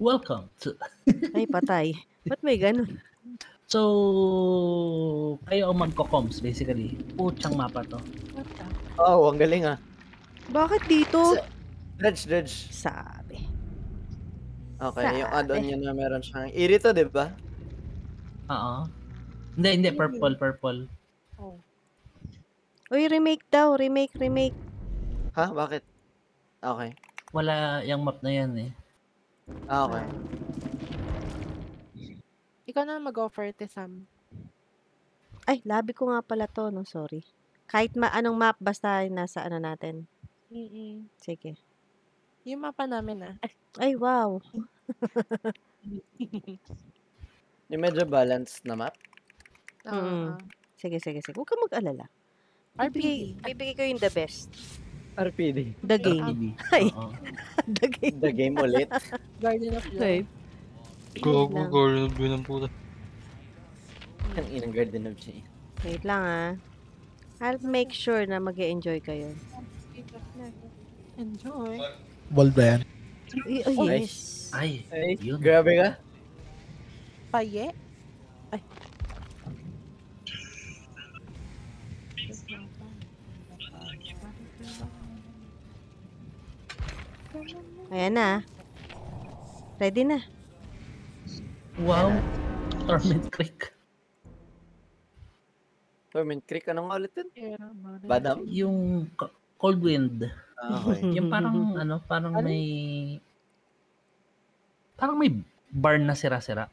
Welcome to... Ay, patay. Ba't may ganun? So, kayo ang magko-comms basically. Putsang mapa to. What the? Oh, ang galing ah. Bakit dito? Dredge. Sabi. Okay, yung add-on Sabi. niya na meron siyang irito, di ba? Oo. Hindi. Purple. Oh. Uy, remake daw. Remake. Ha? Bakit? Okay. Wala yung map na yan eh. Okay. Ikaw na mag-offer, Sam. Ay, labi ko nga pala to, no? Sorry. Kahit anong map, basta nasa ano natin. Sige. Yung mapa namin ah. Ay, wow. Yung medyo balanced na map? Sige. Huwag kang mag-alala. Bibigay ko yung the best. RPD. The game. Ay. The game. The game ulit. Guardian of Light. Gogo, Guardian of Light ng puta. Ang inang Guardian of Light. Wait lang ah. I'll make sure na mag-enjoy kayo. Enjoy. Wall ba yan? Oh, yes. Ay, yun. Grabe ka. Paye? Ay. Ayan na. Ready na. Wow. Torment Creek. Torment Creek, anong nga ulit yun? Badam? Yung Cold Wind. Okay. Yung parang parang may barn na sira-sira.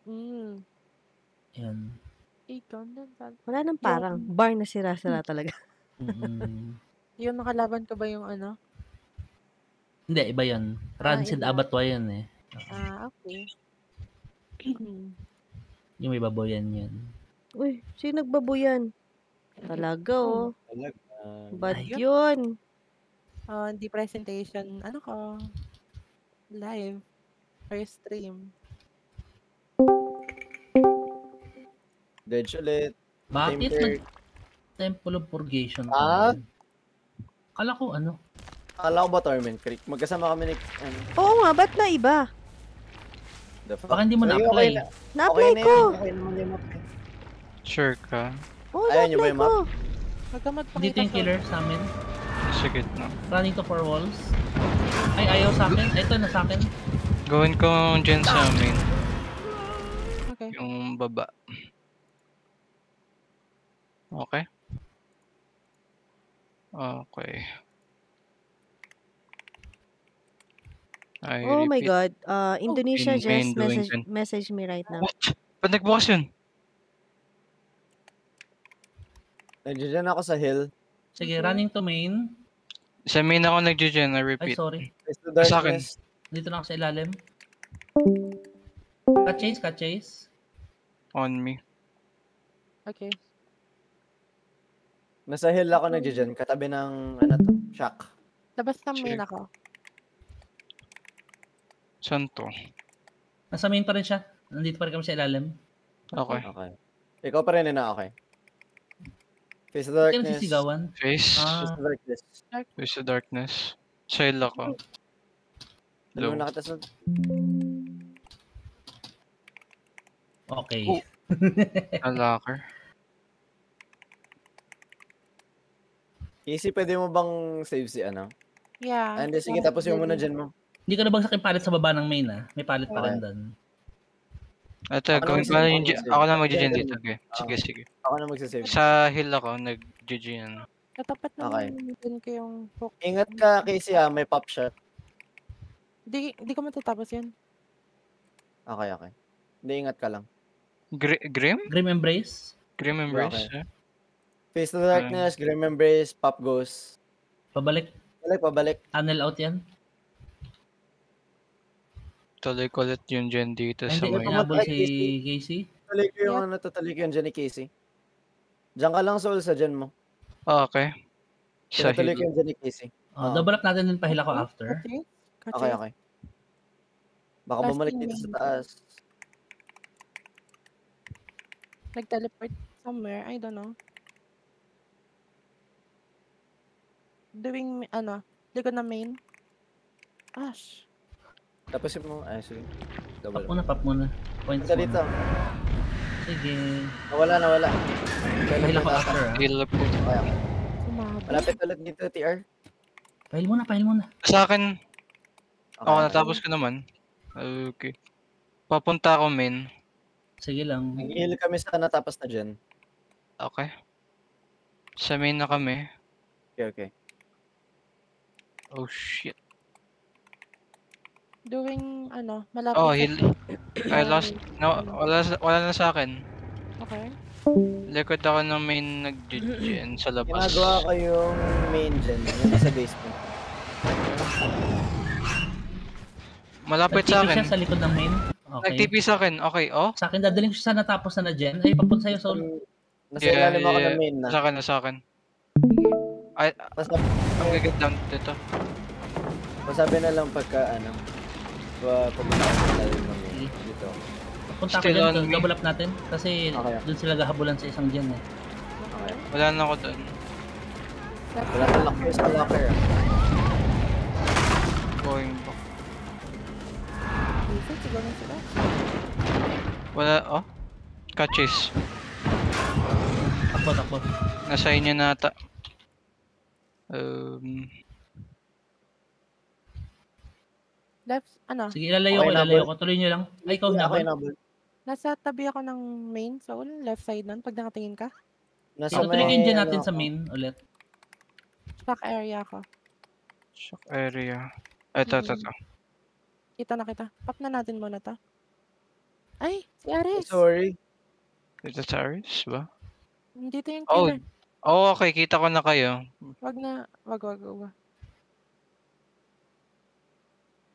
Yan. Wala nang parang. Bar na sira-sira talaga. Yung nakalaban ko ba yung ano? Hindi, iba yun. Rancid iba. Abattoir yan eh. Okay. Yung may baboyan yan. Uy, sino nagbabuyan? Talaga oh. Talaga. Bad yun. Hindi presentation. Ano ko? Live. Or stream. Dredge ulit. Bakit Temple of Purgation? Kala ko Akala ko ba Torment Creek? Magkasama kami ni... Oo nga, ba't na iba? Baka hindi mo na-apply. Na-apply ko. Okay naman yung map. Sure ka? Oo, Ayaw niyo ba na-apply yung ko. Magkamagpakita Dito yung killer sa amin. Sige na. Running to 4 walls. Ay, ayaw sa akin. Ito, na sa akin. Gawin ko dyan sa main. Okay. Yung baba. Okay? Okay. Oh my God. Indonesia Main just doing message me right now. What? Ba't nagbukas yun? Nandiyan ako sa hill. Sige, running to main. Sa main ako nag-gen, I Ay, repeat. sorry. Face to darkness. Dito na ako sa ilalim. Cut chase. On me. Okay. Nasa hill ako nag-gen. Katabi ng, shack. Labas na main Check. ako. Saan to? Nasa main pa rin siya. Nandito pa rin kami sa ilalim. Okay. Okay. Ikaw pa rin na, okay. Face to Hindi ka darkness. nasisigawan. Face. Face to darkness. Face to darkness. Side ako. Dalawa Low. na kita sa... Okay. Locker. Easy, pwede mo bang save si ano? Yeah. Hindi, sige, tapos yung muna dyan mo. Hindi ko nabagsak yung pallet sa baba ng main May pallet pa rin Okay. doon. Ito, Ako gawin na ko lang mag-save. yung... Ako lang mag-gen dito. Okay. Sige. Ako na magsasave. Sa hill ako, nag-gen. Katapat na Okay. din ko yung hook. Ingat ka, Casey, may pop shot. Di ko matatapos yan. Okay. Hindi, ingat ka lang. Grim? Grim Embrace. Grim Embrace? Okay. Face to darkness, Grim Embrace, Pop Ghost. Pabalik. Pabalik. Tunnel out yan. Tuloy ko ulit yung gen dito Ay, sa hindi ko may... pinabol si Casey. Tuloy ko yung tutuloy ko yung dyan ni Casey. Diyan ka lang, Soul, sa dyan mo. Okay. Sa Tuloy ko hill. yung dyan ni Casey. Double up natin din pahila ko after. Okay. Baka Last bumalik thing dito sa yun. taas. Nag-teleport somewhere. I don't know. Doing, likod na main. Ash. Tapos mo, ay, sige. Double. Pop muna. Points Punta dito. muna. Sige. Nawala. Dahil ako after ah. Heal po. Kaya, Sumabot. malapit ulit dito, TR. Pahil muna. Sa akin, Okay. ako natapos ko naman. Okay. Papunta ako main. Sige lang. Nag-heal kami sa natapos na dyan. Okay. Sa main na kami. Okay. Oh shit. Doing, malapit Oh, sa- heal. I lost. No, wala na sa akin. Okay. Likod ako ng main nag-gen sa labas. Ginagawa ko yung main gen, yung nasa basement. Malapit sa Nag-TP siya akin. sa likod ng main. Okay. Nag-TP sa akin. Okay, oh. Sa akin, dadaling ko siya sa natapos na gen. Ay, papunta sa'yo, Sol. Nasa ilalim ako ng main na. Sa akin. Ay, ang gagad down dito. Pasabi na lang pagka pupunta ako sa ilalim ng main. Dito. Punta ako Still dyan, on me. double up natin. Kasi Okay. doon sila gahabulan sa isang gen eh. Okay. Wala na ako doon. Wala na locker sa locker. Going back. Decent, siguro na sila. Wala, oh. Catches. Takbo. Nasa inyo na ata. Left, Sige, ilalayo Okay, ko. Tuloy nyo lang. Ay, ikaw na Ako yung nabol. nasa tabi ako ng main soul, left side nun, pag nakatingin ka. Nasa Tuloy ko yung gen natin ano sa ako. main ulit. Shock area ako. shock area. Ito. Kita na kita. Pop na natin muna to. Ay, si Aris! Sorry. Dito sa Aris ba? Dito yung Oh. killer. Oh, okay. Kita ko na kayo. Wag.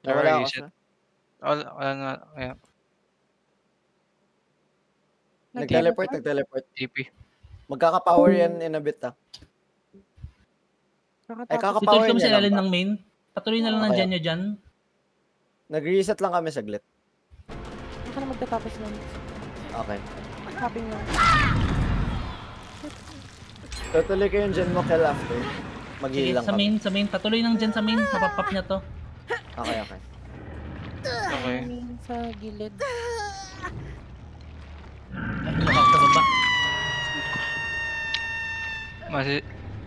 Nawala ako Reset. sa... Wala na. Ayan. Nag-teleport. TP. Magkaka-power yan in a bit Ay, Kakatapos. Ituloy kaka-power kami sa niya lang ilalim ba? ng main. Patuloy na lang ng Okay. gen nyo dyan. Nag-reset lang kami saglit. Baka na magtatapos nun. Okay. Tapping lang. Tutuloy ko yung gen mo kill after. Sige, Mag-heal lang sa kami. main. Patuloy ng gen sa main. Mapapap niya to. Okay. Okay. Main sa gilid. Ay, lock sa baba.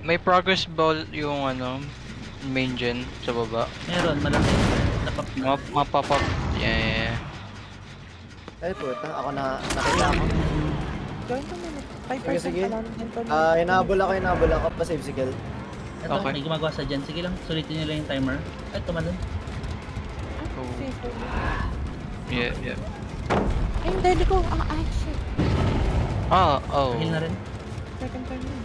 May progress ball yung main gen sa baba. Meron, malaki. Napap na. Mapapop. Yeah. Ay puta, ako nakita ako. Join ko muna. 5% Sige. pa lang. Then ko Hinabol ako. Pa-save si Kel. Ito, Okay. may gumagawa sa gen. Sige lang, sulitin nyo lang yung timer. Ay, tumalon. Yeah. Ay, yung daily ko. Ay, shit. Oh. Heal na rin. Second turn yun.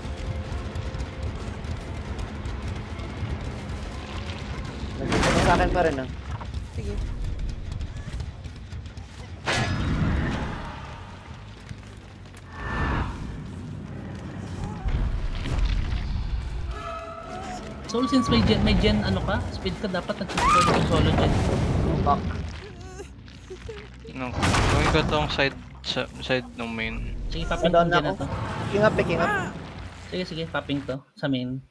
Nagkita sa akin pa rin Sige. Soul, since may gen ano ka, speed ka, dapat nag-control yung solo gen. Back. No. Gawin ko tong side ng main. Sige, popping Down yung na gen na ako. to. Picking up. Sige, popping to sa main.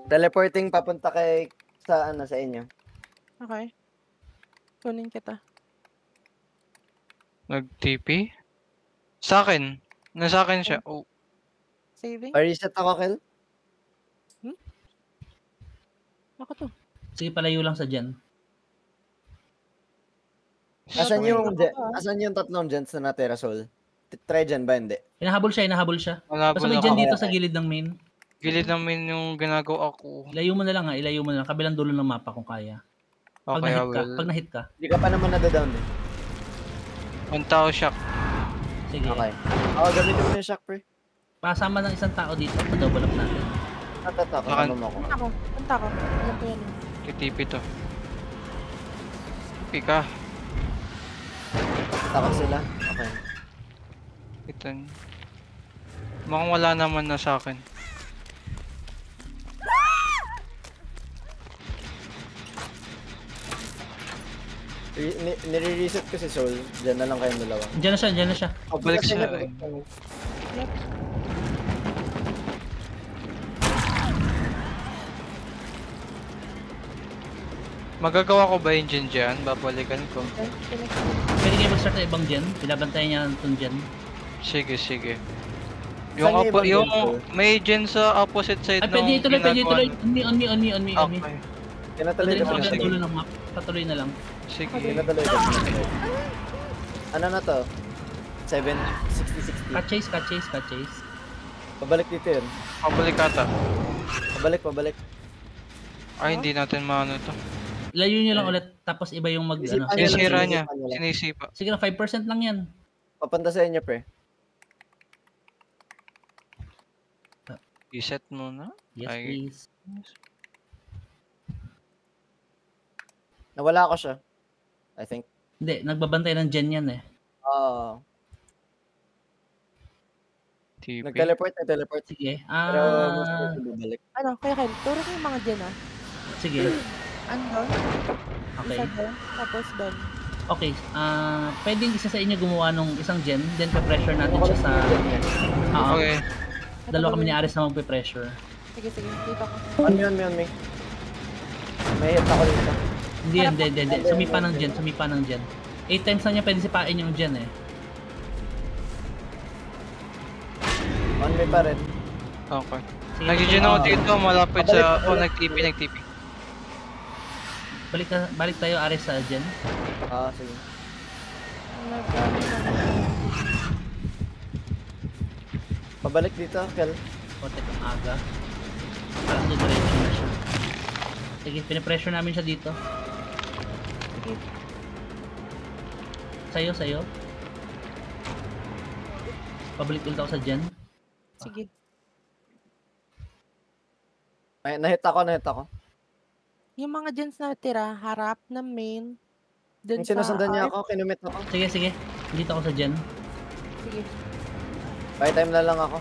Teleporting papunta sa inyo. Okay. Kunin kita. Nag-TP? Sa akin. Nasa akin siya. Oh. Saving? Pa-reset ako, Kel. Ako to. Sige, palayo lang sa gen. Asan Okay. yung tatlong gens na natira, Sol? Try gen ba? Hindi. Hinahabol siya. Wala Basta pala may gen ako. dito Okay. sa gilid ng main. Gilid ng main yung ginagawa ko. Ilayo mo na lang. Kabilang dulo ng mapa kung kaya. Pag Okay, I na-hit ka. will. Pag na-hit ka. Hindi ka pa naman nadadown eh. One tao shock. Sige. Okay. Gamitin mo yung shock, pre. Pasama ng isang tao dito. Pa-double up natin. Kasama mo ako. Punta ko. Alam ko yan. TP to. Pika. Takot sila. Okay. Kita niyo. Mukhang wala naman na sa akin. Nire-reset ko si Soul. Diyan na lang kayong dalawa. Diyan na siya. Balik Kasi siya. Magagawa ko ba yung gen dyan? Babalikan ko. Pwede kayo mag-start sa ibang gen. Binabantayan niya itong gen. Sige, sige. Saan yung ibang Yung gen, sir? may gen sa opposite side Ay, pwede ituloy, pwede ituloy. On me. Okay. Pinatuloy Patuloy ko sa na sige. dulo ng map. Patuloy na lang. Sige. Pinatuloy ko. Ano na to? 60. Cut chase. Pabalik dito yun. Pabalik ata. Pabalik. Ay, hindi natin maano to. Layo nyo lang ulit. Tapos iba yung mag... Ano. Ay, Sinisira lang, niya. sinisipan niya lang. Sinisipa. Sige na, 5% lang yan. Papunta sa inyo, pre. I-set muna. Yes, Ay. please. Nawala ako siya. I think. Hindi, nagbabantay ng gen yan eh. TP. Nag-teleport. Sige. Pero gusto ko bumalik. Ano, kaya Ken, turo ko yung mga dyan Sige. Andon, Okay. isa doon, tapos doon. Okay. Pwedeng isa sa inyo gumawa nung isang gen, then pa-pressure natin siya sa... Oo. Okay. Dalawa kami ni Aris na magpe-pressure. Sige, dito ko. On me. May hit ako dito. Hindi. Sumipa ng gen. 8 times na niya pwede sipain yung gen eh. On me pa rin. Okay. Sige, Nag-gen ako dito, malapit Pabalik, sa... Oh, pabalik. nag-TP. Balik tayo Aris sa gen. Sige. Pabalik dito, Kel. Konti kang aga. Parang diretso na siya. Sige, pinipressure namin siya dito. Sige. Sa'yo. Pabalik ulit ako sa gen. Sige. Ay, nahit ako. Yung mga gens na tira, harap na main. Dun Yung sinusundan niya art. ako, kinumit ako. Sige. Dito ako sa gen. Sige. By time na lang ako.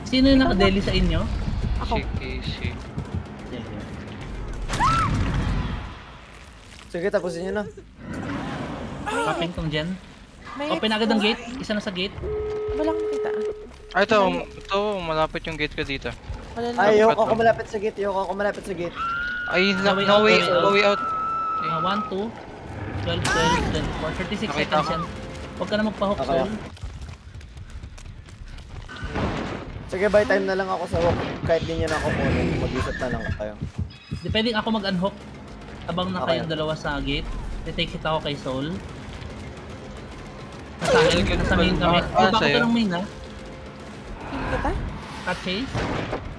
Sino yung nakadeli sa inyo? Ako. Si Casey. Sige. Sige, tapusin niyo na. Popping tong gen. May Open agad ang gate. Isa na sa gate. Walang makita. Ay, ito, malapit yung gate ko dito. Wala lang. Ay, Dapat ako ba? malapit sa gate. Ay, No way no out, way, no way no way out. 1, 2, 12, 36 Nakita seconds ko. yan. Huwag ka na magpa-hook, Okay. Sol. Sige, by time na lang ako sa hook. Kahit di niyo na ako kunin, mag-isip na lang kayo. Depending ako mag-unhook. Abang na Okay. kayong dalawa sa gate. Retake hit ako kay Soul. Nasa main kami. Ah, Baka sa'yo. ka ng main ha. Hindi kita? Cut chase.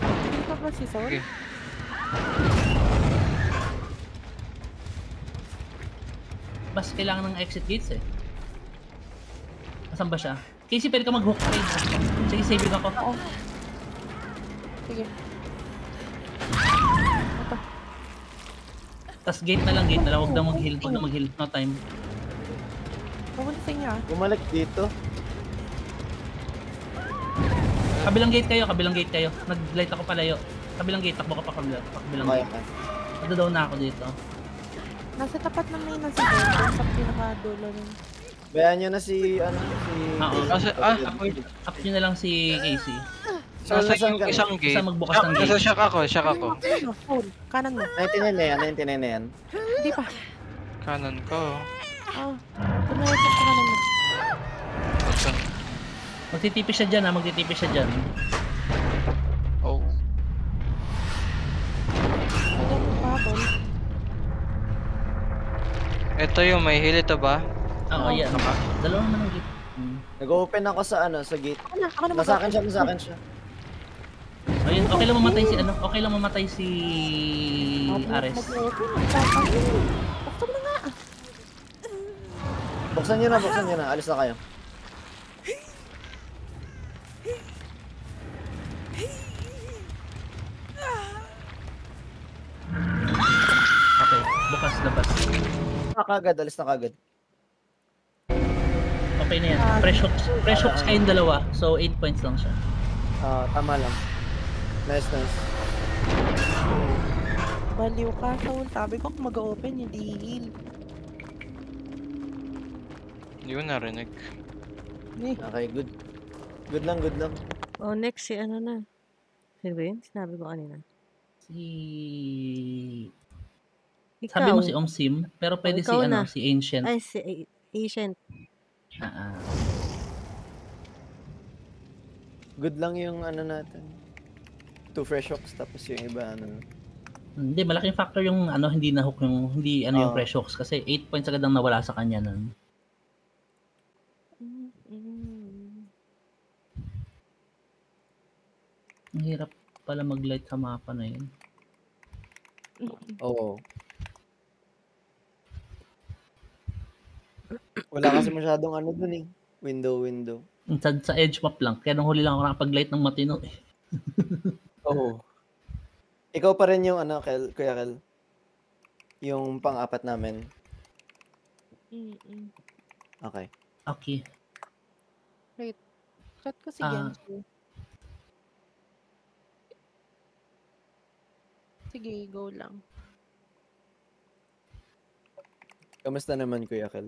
Hindi ka ba si Sol? Okay. Bas kailangan ng exit gates eh. Asan ba siya? Casey, pwede ka mag-hook. Sige, saving ako. Oo. Sige. Tas gate na lang. Huwag na mag-heal. No time. Pumunta sa inyo ah. Bumalik dito. Kabilang gate kayo. Nag-light ako palayo. Kabilang gate, takbo ka pa kabilang Okay. gate. Nado-down na ako dito. Nasa tapat ng main ng si Sol. Sa pinakadulo nun. Bayaan nyo na si, Oo. Ako Up nyo na lang si Casey. So, nasa nasaan yung ka? isang gate. Isa magbukas ng gate. Nasa shock ako. Ano, Sol? Kanan mo. 99 na yan. Hindi pa. Kanan ko. Tumayot ka sa kanan mo. Ito. Magtitipis siya dyan. Oh. Ayan mo pa, Tol. Ito yung may heal ito ba? Oo, yan. Dalawa naman ang gate. Nag-open ako sa sa gate. Ako na Nasa akin siya. Ayun, okay lang mamatay si Ares. Buksan mo na nga. Buksan nyo na. Alis na kayo. Okay, bukas labas. Alis na kagad. Okay na yan. Fresh hooks kayong dalawa. So 8 points lang siya. Tama lang. Nice. Baliw ka, Sol. Sabi ko kung mag-open, hindi heal. Hindi ko narinig. Okay, good. Good lang. Oh, next si ano na. Sino ba yun? Sinabi ko kanina. Si... Sabi mo Ikaw. si Omsim, pero pwede si ikaw ano, na. si Ancient. Ay, si Ancient. Ah, ah. Good lang yung ano natin. 2 fresh hooks tapos yung iba ano. Hindi, malaking factor yung ano, hindi na-hook yung, hindi ano yung Oo. fresh hooks kasi 8 points agad ang nawala sa kanya nun. Ang hirap pala mag-light sa mapa na yun. Oo. Wala kasi masyadong ano dun eh. Window. Sa edge map lang, kaya nung huli lang ako nakapag-light ng matino eh. Oo. Ikaw pa rin yung ano, Kuya Kel. Yung pang-apat namin. Okay. Okay. Wait. Chat ko si Ah. Gensu. Sige, go lang. Kamusta naman, Kuya Kel?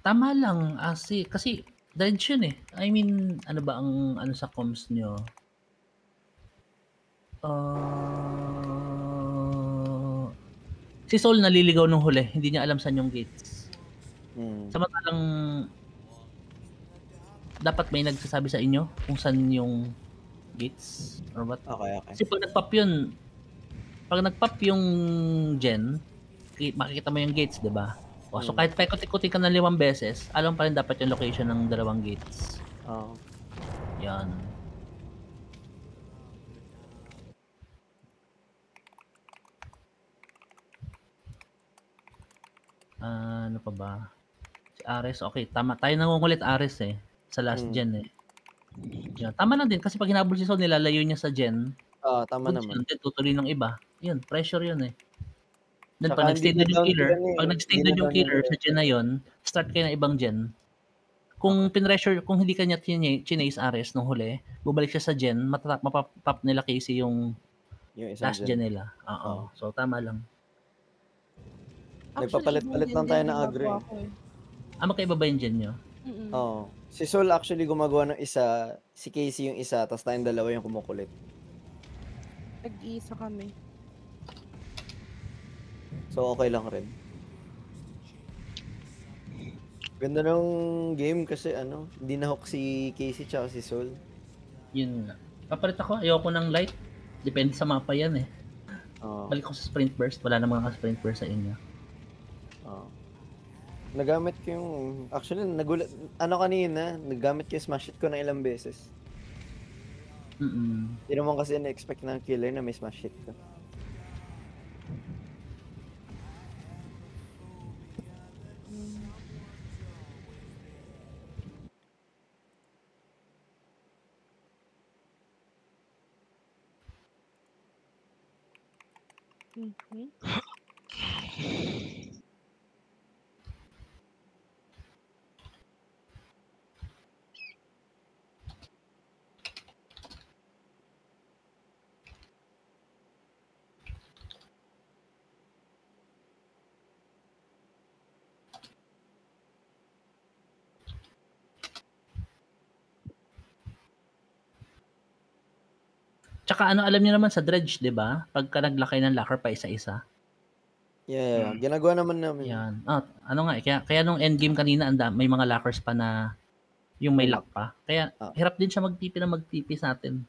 Tama lang. Kasi dredge yun eh. I mean, ano ba ang ano sa comms nyo? Si Sol naliligaw nung huli. Hindi niya alam saan yung gates. Samantalang dapat may nagsasabi sa inyo kung saan yung gates or what. Okay. Kasi pag nagpop yung gen, makikita mo yung gates, 'di ba? So kahit paikot-ikotin ka ng 5 beses, alam pa rin dapat yung location ng 2 gates. Oo. Yan. Ano pa ba? Si Ares, okay. Tama. Tayo nangungulit Ares eh. Sa last gen eh. Yan. Tama lang din kasi pag hinabol si Sol, nilalayo niya sa gen. Tama naman. Then tutuloy ng iba. Yun, pressure yun eh. Then Tsaka pag nag-stay hindi doon yung na-down killer, yun eh. pag nag-stay Hindi doon yung na-down killer yun sa gen na yun, start kayo ng ibang gen. Kung pinressure, kung hindi kanya chinase Ares nung huli, bubalik siya sa gen, mapapop nila Casey yung isang last gen nila. Oo. So tama lang. Nagpapalit-palit lang tayo ng agro eh. Magkaiba ba yung gen nyo? Oo. Si Sol actually gumagawa ng isa, si Casey yung isa, tapos tayong dalawa yung kumukulit. Nag-iisa kami. So okay lang rin. Ganda ng game kasi ano, hindi na-hook si Casey tsaka si Sol. Yun nga. Papalit ako, ayoko ng light. Depende sa mapa yan eh. Balik ko sa sprint burst, wala namang sprint burst sa inyo. Nagamit ko yung, actually nagulat, kanina, nagamit ko yung smash hit ko ng ilang beses. Hindi naman kasi na-expect ng killer na may smash hit ko. Tsaka ano, alam niyo naman sa dredge, 'di ba? Pagka naglakay ng locker pa isa-isa. Yeah. Ginagawa naman namin. Yan. Ano nga, kaya nung endgame kanina, may mga lockers pa na yung may lock pa. Kaya hirap din siya magtipi sa atin.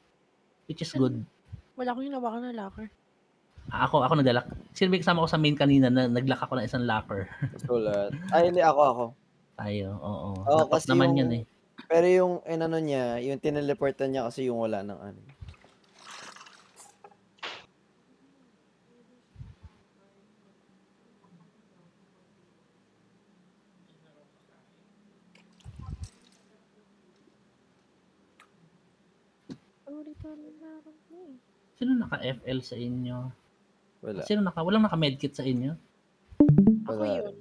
Which is good. Wala akong hinawakan na locker. Ako naglalak. Sino may kasama ko sa main kanina na naglock ako ng isang locker. Sulat. Ay, hindi ako. Tayo, oo. Kasi naman yan eh. Pero yung ano niya, yung tineleportan niya kasi yung wala ng ano. Sino naka-FL sa inyo? Wala. Walang naka-medkit sa inyo? Ako yun.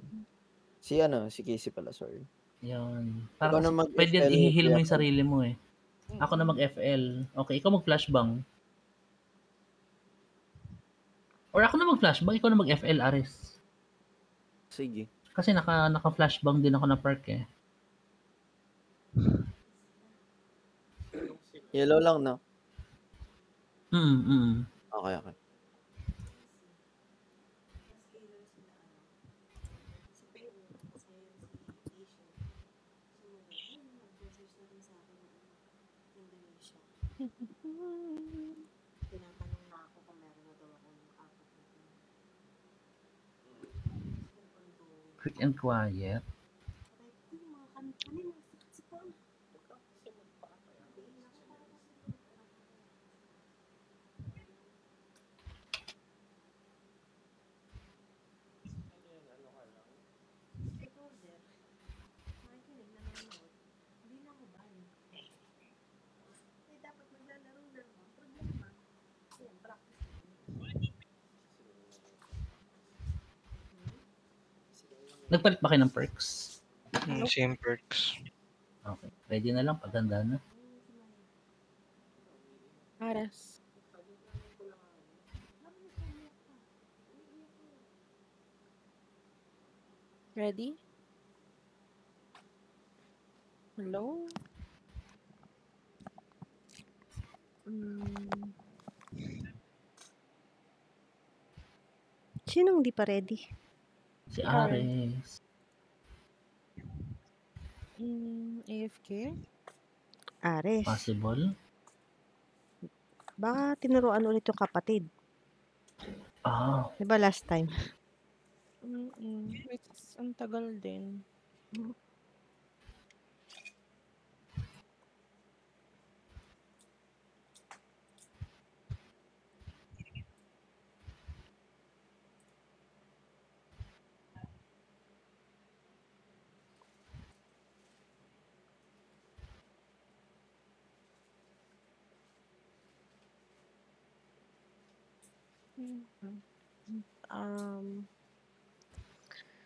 Si Casey pala, sorry. Yan. Para pwede i-heal mo yung sarili mo eh. Ako na mag-FL. Okay, ikaw mag-flashbang. Or ako na mag-flashbang, ikaw na mag-FL, Ares. Sige. Kasi naka-flashbang din ako na perk eh. Yellow lang, no? Okay. Tinatanong na ako kung meron na daw akong apat na Quick and quiet. mga kanina, sipa. Nagpalit ba kayo ng perks? Same perks. Okay. Ready na lang. Paganda na. Ares. Ready? Hello? Mm, Sinong di pa ready? Si Ikaw. Ares. AFK? Ares. Possible. Baka tinuruan ulit yung kapatid. Ah. Di ba last time? It's ang tagal din.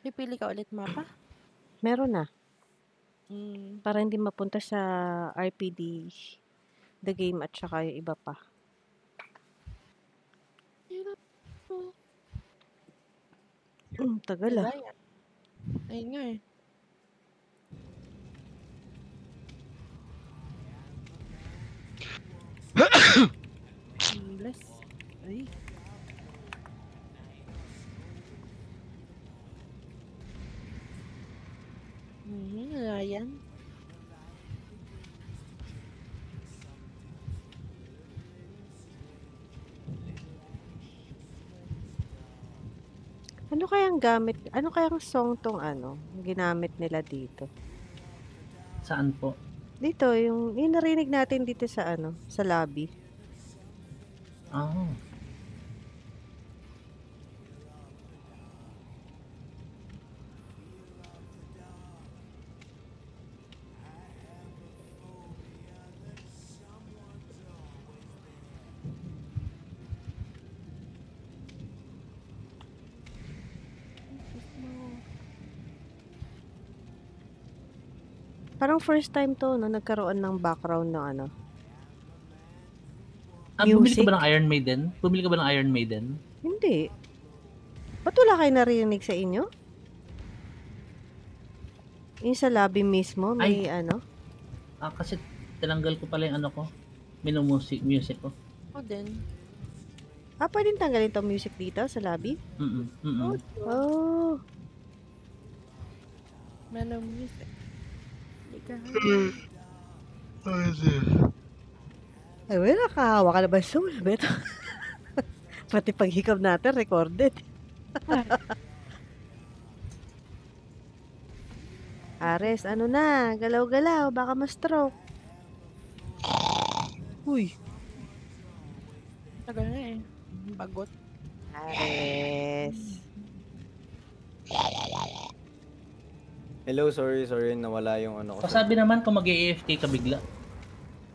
Pipili ka ulit mapa? Meron na. Mm, Para hindi mapunta sa RPD, the game at saka yung iba pa. hirap po. Tagal ah. Gaya. Ayun nga eh. Bless. Ay. Wala yan. Ano kayang gamit, ano kayang song tong ginamit nila dito? Saan po? Dito, yung narinig natin dito sa sa lobby. Ah. Parang first time to, no, nagkaroon ng background ng Bumili ka Music? ba ng Iron Maiden? Bumili ka ba ng Iron Maiden? Hindi. Ba't wala kayo narinig sa inyo? Yung sa lobby mismo, may Kasi tinanggal ko pala yung ko. Music ko. Ako din. pwedeng tanggalin tong music dito sa lobby? Oh. Manong music. Ika. Ay, wala ka. Waka na ba soul? Beto. Pati paghikab natin, recorded. Ares, ano na? Galaw-galaw. Baka ma-stroke. Uy. Tagal na eh. Bagot. Ares. Hello, sorry, nawala yung ko. Pasabi naman kung mag-AFK ka bigla.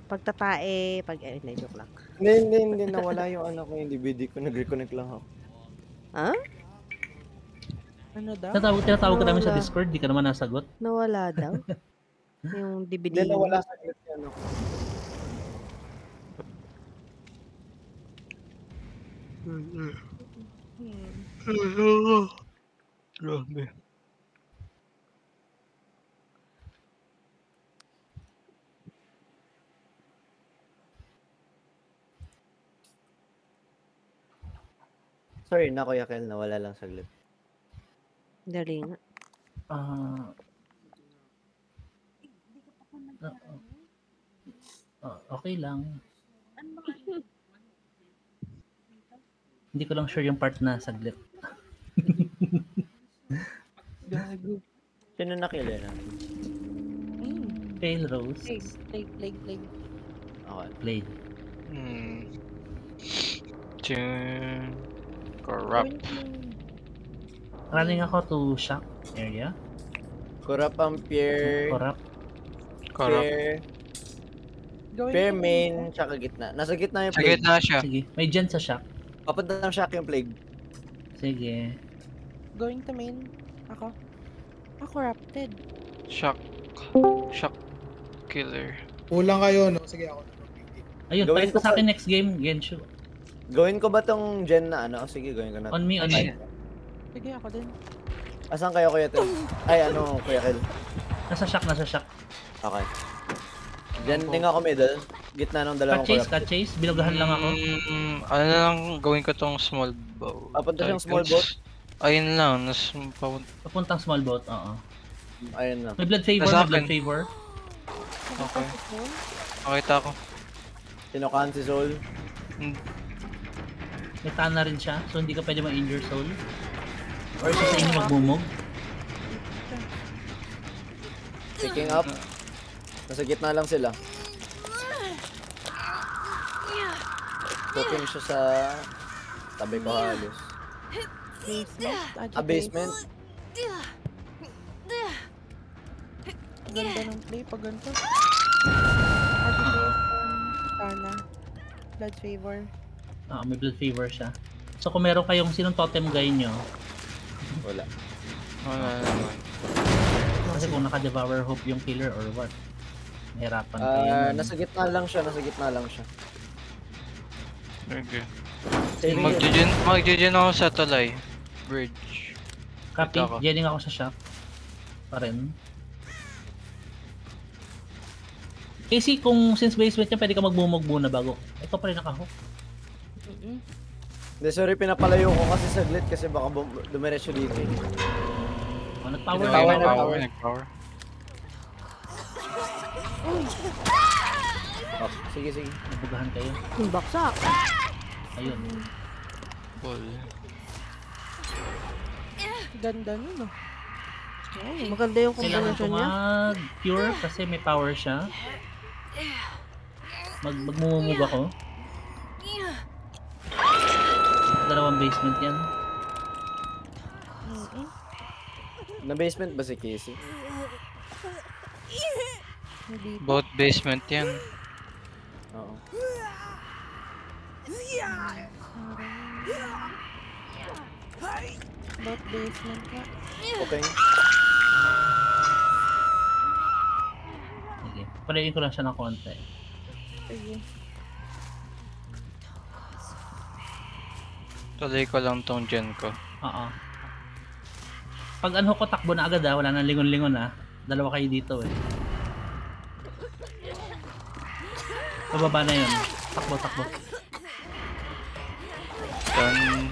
Pagtatae, hindi, joke lang. Hindi, nawala yung ko, yung DVD ko, nag-reconnect lang ako. Ha? Ano daw? Tinatawag ka namin sa Wala. Discord, di ka naman nasagot. Nawala daw. Yung DVD. Hindi, nawala sa clip yan ako. Grabe. Sorry na, Kuya Kel, nawala lang saglit. Dali nga. Okay lang. Hindi ko lang sure yung part na saglit. Gago. Sino nakila na? Pale Rose. Plague. Okay. Blade. Corrupt. Running ako to shock area. Corrupt ang Pierre. Corrupt. Pierre main, tsaka gitna. Nasa gitna yung Sa plague. gitna siya. Sige. May gen sa shock. Papunta ng shock yung plague. Sige. Going to main. Ako. Corrupted. Shock killer. Kulang kayo, no? Sige, ako na. Ayun, Gawin palit ko ka sa akin next game. Genshu. Gawin ko ba tong gen na ano? Sige, gawin ko na. On me. Sige, ako din. Asan kayo, Kuya Tel? Ay, ano, Kuya Kel? Nasa shock. Okay. Gen din ako middle. Gitna ng dalawang Cut chase. Binugahan lang ako. Ano na lang gawin ko tong small boat. Papunta siyang small boat? Ayun lang. Papuntang small boat, oo. Ayun na. May blood favor, Nasa may blood akin. favor. Okay. Makita ko. Sinukaan si Soul. May tana rin siya, so hindi ka pwede ma-injure soul. Or isa sa inyo magmumog. Picking up. Nasa gitna lang sila. Cooking siya sa tabi ko halos. Basement. Basement. Ganda ng play pag ganito. Sana. Blood favor. May blood favor siya. So kung meron kayong sinong totem guy nyo, Wala. Wala naman. kasi kung naka-devour hope yung killer or what, mahirapan kayo. Nasa gitna lang siya. Okay. Saving yun. Mag-gen ako sa Tulay. Bridge. Copy, Ito ako. jetting ako sa shop. Pa rin. Kasi kung since basement niya, pwede ka magmumog muna bago. Ito pa rin naka-hook. Hindi, sorry, pinapalayo ko kasi saglit kasi baka dumiretso dito. Nag-power Power na. na. Nag-power. Oh, sige. Nabugahan kayo. Yung baksak. Ayun. Full. Ganda nun, oh. Maganda yung Kailangan ko combination niya. mag-cure kasi may power siya. Magmumug ako. Dalawang basement yan. Na basement ba si Casey? Hindi. Both basement yan. Oo. Both basement ka. Okay. Sige. Palayin ko lang siya ng konti. Sige. Tuloy ko lang tong gen ko. Oo. Pag ano ko takbo na agad wala nang lingon-lingon Dalawa kayo dito eh. Pababa na yun. Takbo. Done.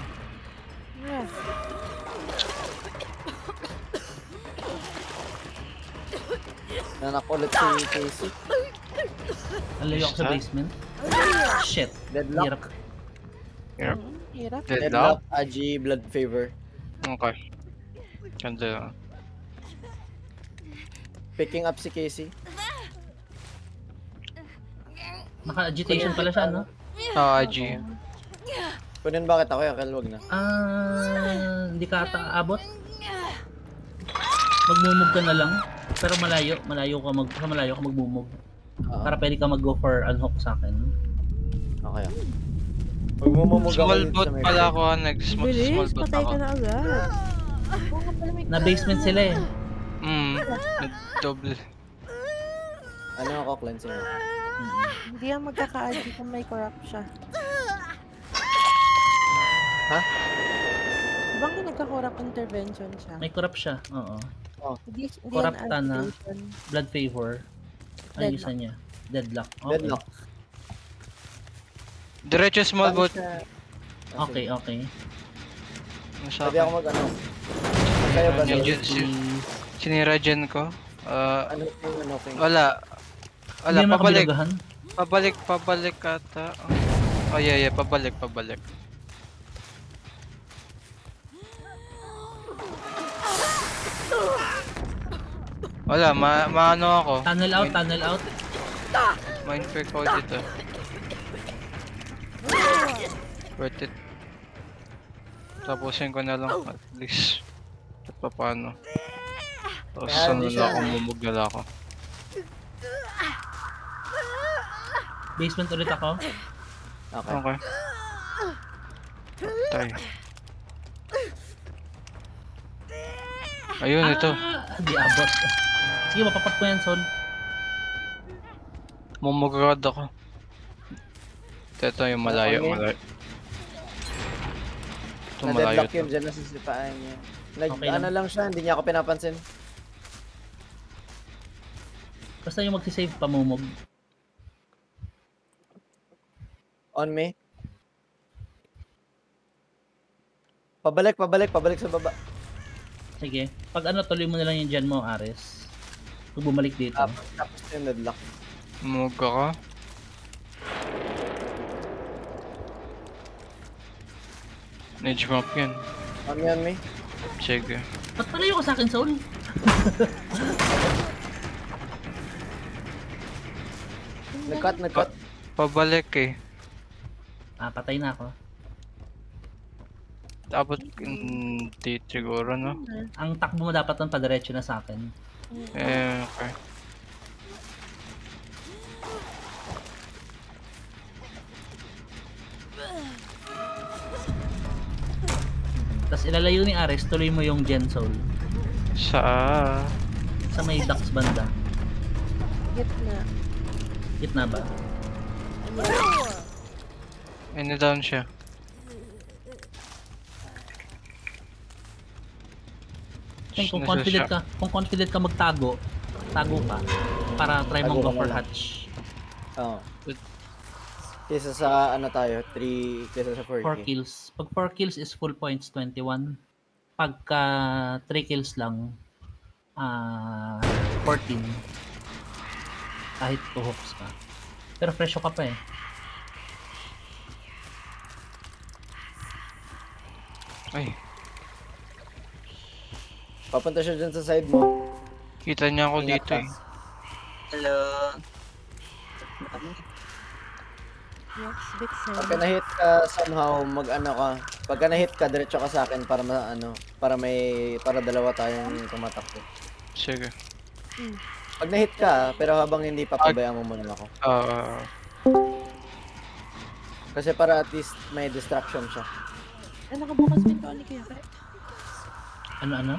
Yeah. Nanak ulit si Casey. Ang layo ako sa basement. Shit. Deadlock. Hirap. Hirap. Deadlock? Agi, blood favor. Okay. Ganda. Picking up si Casey. Naka-agitation pala siya, no? IG. Kunin bakit ako yakal, wag na. Hindi ka ata aabot. Magmumog ka na lang. Pero malayo ka magmumog. Para pwede ka mag-go for unhook sa akin. Okay. Magmumumug ako Small dito boat sa may- pala ako. Nag-small Bilis, boat patay ako. ka na agad. Na basement sila eh. Double. Ano ako, cleansing ako. Hindi yan magkaka-agi kung may corrupt siya. Ha? Di ba nga nagka-corrupt intervention siya? May corrupt siya. Oo. Hindi corrupt yan na. agitation. Blood favor. Ano yung isa niya? Deadlock. Okay. Deadlock. Diretso small boat. Okay. Nasa Pwede ako akin. mag-ano. Kayo ba? Yung Ano gen- Sinira gen ko. yung ano thing? Wala. Hindi naman Pabalik. kabilagahan. Pabalik ata. Oh, yeah, pabalik. Wala, maano ako. Tunnel out. Mindfreak ako dito. Worth it. Tapusin ko na lang at least. At paano. Tapos Kaya ano di na siya- ako, mumugal ako. Basement ulit ako. Okay. Okay. Patay. Ayun, ito. Di abot. Sige, mapapat ko yan, Sol. Mumugad ako. Ito yung malayo. Okay. Ito malayo. Na-deadlock yun dyan, nasisipaan niya. Okay lang. Ano lang siya, hindi niya ako pinapansin. Basta yung magsisave pamumog. On me. Pabalik sa baba. Sige. Pag ano, tuloy mo na lang yung gen mo, Ares. Kung bumalik dito. Tapos yung deadlock. Mumuga ka. Edge map yan. On me. Sige. Ba't palayo ka sa akin, Sol? Nag-cut. Pabalik eh. Patay na ako. Dapat hindi siguro, no? Ang takbo mo dapat ng padiretso na sa akin. Okay. Tapos ilalayo ni Ares, tuloy mo yung Gen Soul. Sa May ducks banda. Gitna. Gitna ba? down siya. Kung Nasa confident ka magtago, tago ka. Para try mong Tago go ka for na lang. hatch. Oo. Kesa sa ano tayo, 3, kesa sa 4K. 4 kills. Pag 4 kills is full points 21. Pagka 3 kills lang, 14. Kahit 2 hooks ka. Pero fresho ka pa eh. Ay, Papunta siya dyan sa side mo. kita niya ako Ingat dito ka. eh. Hello. Yes, Vixen. Pagka na-hit ka somehow, mag-ano ka. Pagka na-hit ka, diretso ka sa akin para para dalawa tayong tumatakbo. Sige. Pag na-hit ka, pero habang hindi pa, pabayaan mo muna ako. Kasi para at least may distraction siya. Nakabukas pinto ni Kuya Kurt. Ano?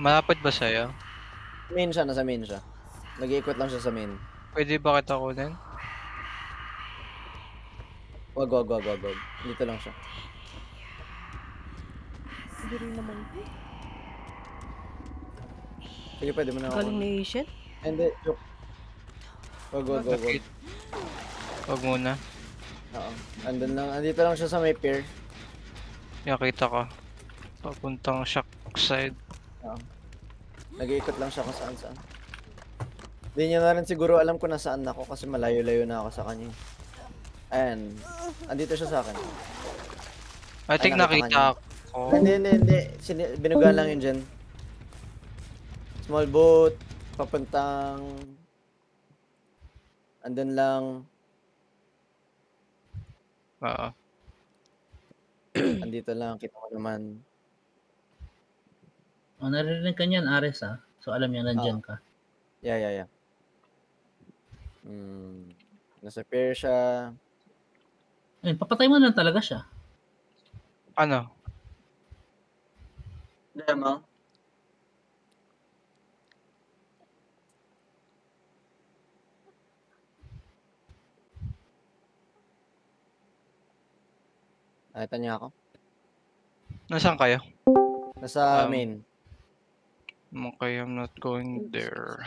Malapit ba sa'yo? Main siya, nasa main siya. Nag-iikot lang siya sa main. Pwede ba kita kunin? Wag. Dito lang siya. Hindi rin naman. Sige, pwede mo na ako. Galing ni Asian? Hindi, joke. Wag. Bakit? Wag muna. Oo. Andito lang siya sa may pier. Nakita ka. Papuntang shock side. Oo. Nag-iikot lang siya kung saan. Hindi niya na rin siguro alam kung nasaan ako kasi malayo-layo na ako sa kanya. Ayan. Andito siya sa akin. I think nakita nakita ko. Hindi. Binuga lang yun dyan. Small boat. Papuntang... Andun lang. Oo. Andito lang. Kita mo naman. Naririnig ka niyan, Ares So alam niya nandyan ka. Yeah. Nasa pier siya. Ayun, papatay mo na talaga siya. Ano? Demo. Nakita niya ako. Nasaan kayo? Nasa Um, main. Okay, I'm not going there.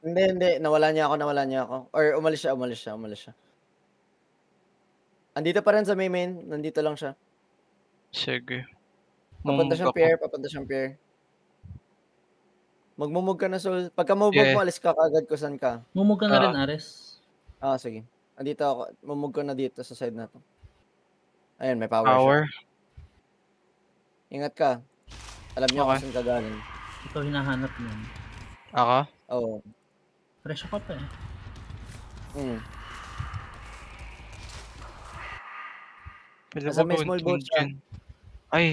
Hindi. Nawala niya ako. Or umalis siya. Andito pa rin sa main. Nandito lang siya. Sige. Papunta Mumug siyang ako. pier, papunta siyang pier. Magmumug ka na, Sol. Pagka mumug Yeah. mo, alis ka kagad kung saan ka. Mumug ka na rin, Ah. Ares. Sige. Andito ako. Mumug ka na dito sa side na to. Ayun, may power, Power. siya. Ingat ka. Alam niyo Okay. kung saan ka galing. Ikaw hinahanap nun. Ako? Oo. Presyo ka pa eh. Pwede Nasa ba may small boat siya. dyan? Ay.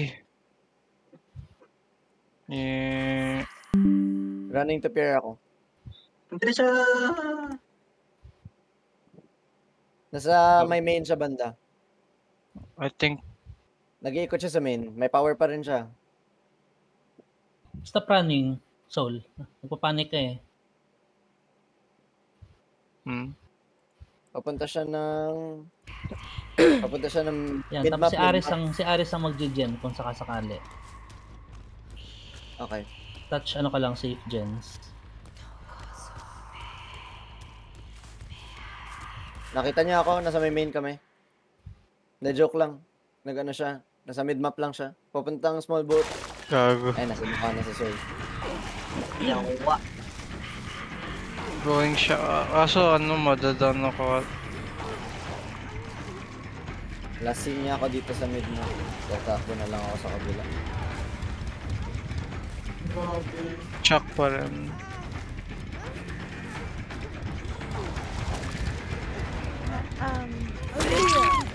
Running to pier ako. Pwede siya. Nasa may main siya banda. I think Nag-iikot siya sa main. May power pa rin siya. Stop running, Soul. Nagpapanik ka eh. Papunta siya ng Yan, mid-map. tapos si Ares ang magge-gen kung sakasakali. Okay. Touch ano ka lang, safe gens. Nakita niya ako, nasa may main kami. Na-joke lang. Nag-ano siya. Nasa mid-map lang siya. Papuntang small boat. gago. Ay, nasa mukha na si Sol. Yawa. Going siya. Kaso ano, madadown ako. Last scene niya ako dito sa mid na. Tatakbo na lang ako sa kabila. Chuck pa rin.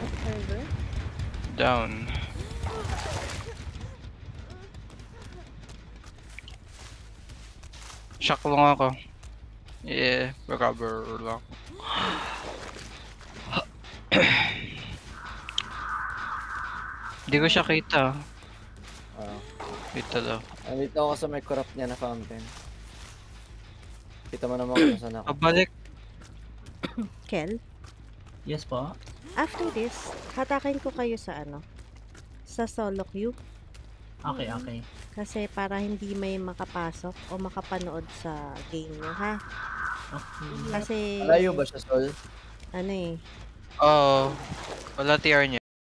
Observer? Down. Shock lang ako. Yeah, recover lang. Hindi ko siya kita. Kita daw. Andito ako sa may corrupt niya na fountain. Kita mo naman kung saan ako. Pabalik. Kel? Yes po. After this, hatakin ko kayo sa sa solo queue. Okay, okay. Kasi para hindi may makapasok o makapanood sa game nyo, ha? Okay. Kasi, Malayo ba siya, Sol? ano eh, Oo. Wala TR niya.